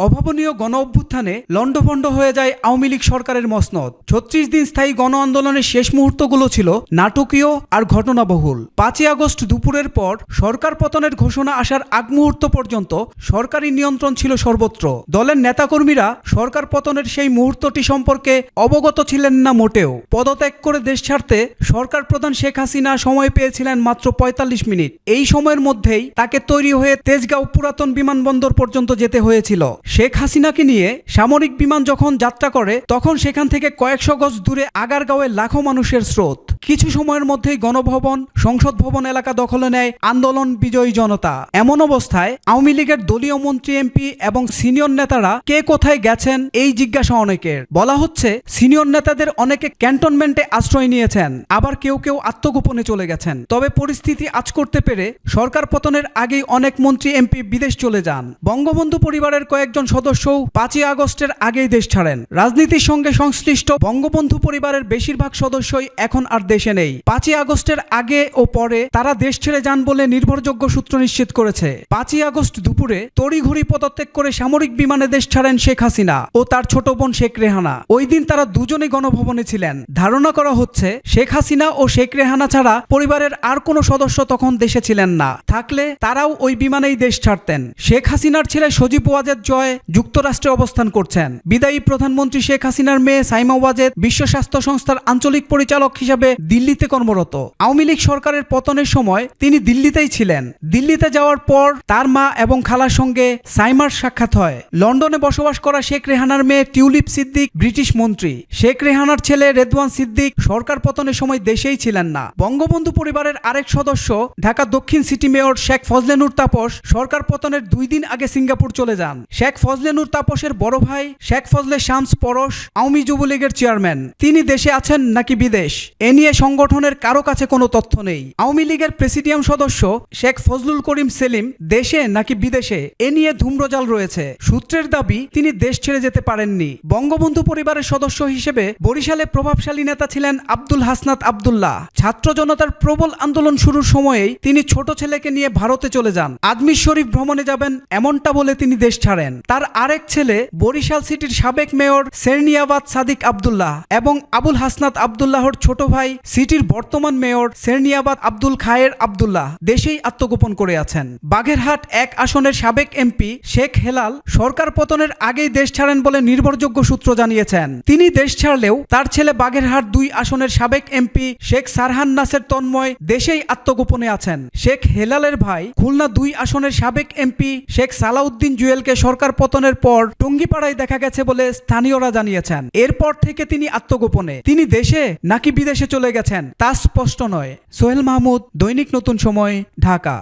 অভাবনীয় গণ অভ্যুত্থানে লণ্ডভণ্ড হয়ে যায় আওয়ামী লীগ সরকারের মসনদ। ৩৬ দিন স্থায়ী গণ আন্দোলনের শেষ মুহূর্তগুলো ছিল নাটকীয় আর ঘটনাবহুল। ৫ই আগস্ট দুপুরের পর সরকার পতনের ঘোষণা আসার আগ মুহূর্ত পর্যন্ত সরকারি নিয়ন্ত্রণ ছিল সর্বত্র। দলের নেতাকর্মীরা সরকার পতনের সেই মুহূর্তটি সম্পর্কে অবগত ছিলেন না মোটেও। পদত্যাগ করে দেশ ছাড়তে সরকার প্রধান শেখ হাসিনা সময় পেয়েছিলেন মাত্র ৪৫ মিনিট। এই সময়ের মধ্যেই তাকে তৈরি হয়ে তেজগাঁও পুরাতন বিমানবন্দর পর্যন্ত যেতে হয়েছিল। শেখ হাসিনাকে নিয়ে সামরিক বিমান যখন যাত্রা করে তখন সেখান থেকে কয়েকশো গজ দূরে আগারগাঁওয়ে লাখো মানুষের স্রোত। কিছু সময়ের মধ্যেই গণভবন, সংসদ ভবন এলাকা দখলে নেয় আন্দোলন বিজয়ী জনতা। এমন অবস্থায় আওয়ামী লীগের দলীয় মন্ত্রী, এমপি এবং সিনিয়র নেতারা কে কোথায় গেছেন এই জিজ্ঞাসা অনেকের। বলা হচ্ছে সিনিয়র নেতাদের অনেকে ক্যান্টনমেন্টে আশ্রয় নিয়েছেন, আবার কেউ কেউ আত্মগোপনে চলে গেছেন। তবে পরিস্থিতি আঁচ করতে পেরে সরকার পতনের আগেই অনেক মন্ত্রী, এমপি বিদেশ চলে যান। বঙ্গবন্ধু পরিবারের কয়েকজন সদস্যও ৫ই আগস্টের আগেই দেশ ছাড়েন। রাজনীতির সঙ্গে সংশ্লিষ্ট বঙ্গবন্ধু পরিবারের বেশিরভাগ সদস্যই এখন আর দেশে নেই। ৫ই আগস্টের আগে ও পরে তারা দেশ ছেড়ে যান বলে নির্ভরযোগ্য সূত্র নিশ্চিত করেছে। ৫ই আগস্ট দুপুরে তড়িঘড়ি পদত্যাগ করে সামরিক বিমানে দেশ ছাড়েন শেখ হাসিনা ও তার ছোট বোন শেখ রেহানা। ওই দিন তারা দুজনেই গণভবনে ছিলেন। ধারণা করা হচ্ছে শেখ হাসিনা ও শেখ রেহানা ছাড়া পরিবারের আর কোনো সদস্য তখন দেশে ছিলেন না। থাকলে তারাও ওই বিমানেই দেশ ছাড়তেন। শেখ হাসিনার ছেলে সজীব ওয়াজেদ জয় যুক্তরাষ্ট্রে অবস্থান করছেন। বিদায়ী প্রধানমন্ত্রী শেখ হাসিনার মেয়ে সাইমা ওয়াজেদ বিশ্ব স্বাস্থ্য সংস্থার আঞ্চলিক পরিচালক হিসাবে দিল্লিতে কর্মরত। আওয়ামী লীগ সরকারের পতনের সময় তিনি দিল্লিতেই ছিলেন। দিল্লিতে যাওয়ার পর তার মা এবং খালার সঙ্গে সাইমার সাক্ষাৎ হয়। লন্ডনে বসবাস করা শেখ রেহানার মেয়ে টিউলিপ সিদ্দিক ব্রিটিশ মন্ত্রী। শেখ রেহানার ছেলে রেদওয়ান সিদ্দিক সরকার পতনের সময় দেশেই ছিলেন না। বঙ্গবন্ধু পরিবারের আরেক সদস্য ঢাকা দক্ষিণ সিটি মেয়র শেখ ফজলে নূর তাপস সরকার পতনের ২ দিন আগে সিঙ্গাপুর চলে যান। শেখ ফজলে নূর তাপসের বড় ভাই শেখ ফজলে শামস পরশ আওয়ামী যুবলীগের চেয়ারম্যান। তিনি দেশে আছেন নাকি বিদেশ এ নিয়ে সংগঠনের কারো কাছে কোনো তথ্য নেই। আওয়ামী লীগের প্রেসিডিয়াম সদস্য শেখ ফজলুল করিম সেলিম দেশে নাকি বিদেশে এ নিয়ে ধূম্রজাল রয়েছে। সূত্রের দাবি তিনি দেশ ছেড়ে যেতে পারেননি। বঙ্গবন্ধু পরিবারের সদস্য হিসেবে বরিশালে প্রভাবশালী নেতা ছিলেন আব্দুল হাসনাত আব্দুল্লাহ। ছাত্র জনতার প্রবল আন্দোলন শুরুর সময়েই তিনি ছোট ছেলেকে নিয়ে ভারতে চলে যান। আজমির শরীফ ভ্রমণে যাবেন এমনটা বলে তিনি দেশ ছাড়েন। তার আরেক ছেলে বরিশাল সিটির সাবেক মেয়র সেরনিয়াবাদ সাদিক আব্দুল্লাহ এবং আবুল হাসনাত আব্দুল্লাহর ছোট ভাই সিটির বর্তমান মেয়র সেরনিয়াবাদ আব্দুল খায়ের আব্দুল্লাহ দেশেই আত্মগোপন করে আছেন। বাগেরহাট ১ আসনের সাবেক এমপি শেখ হেলাল সরকার পতনের আগেই দেশ ছাড়েন বলে নির্ভরযোগ্য সূত্র জানিয়েছেন। তিনি দেশ ছাড়লেও তার ছেলে বাগেরহাট ২ আসনের সাবেক এমপি শেখ সারহান নাসের তন্ময় দেশেই আত্মগোপনে আছেন। শেখ হেলালের ভাই খুলনা ২ আসনের সাবেক এমপি শেখ সালাউদ্দিন জুয়েলকে সরকার পতনের পর টঙ্গিপাড়ায় দেখা গেছে বলে স্থানীয়রা জানিয়েছেন। এরপর থেকে তিনি আত্মগোপনে। তিনি দেশে নাকি বিদেশে চলে গেছেন তা স্পষ্ট নয়। সোহেল মাহমুদ, দৈনিক নতুন সময়, ঢাকা।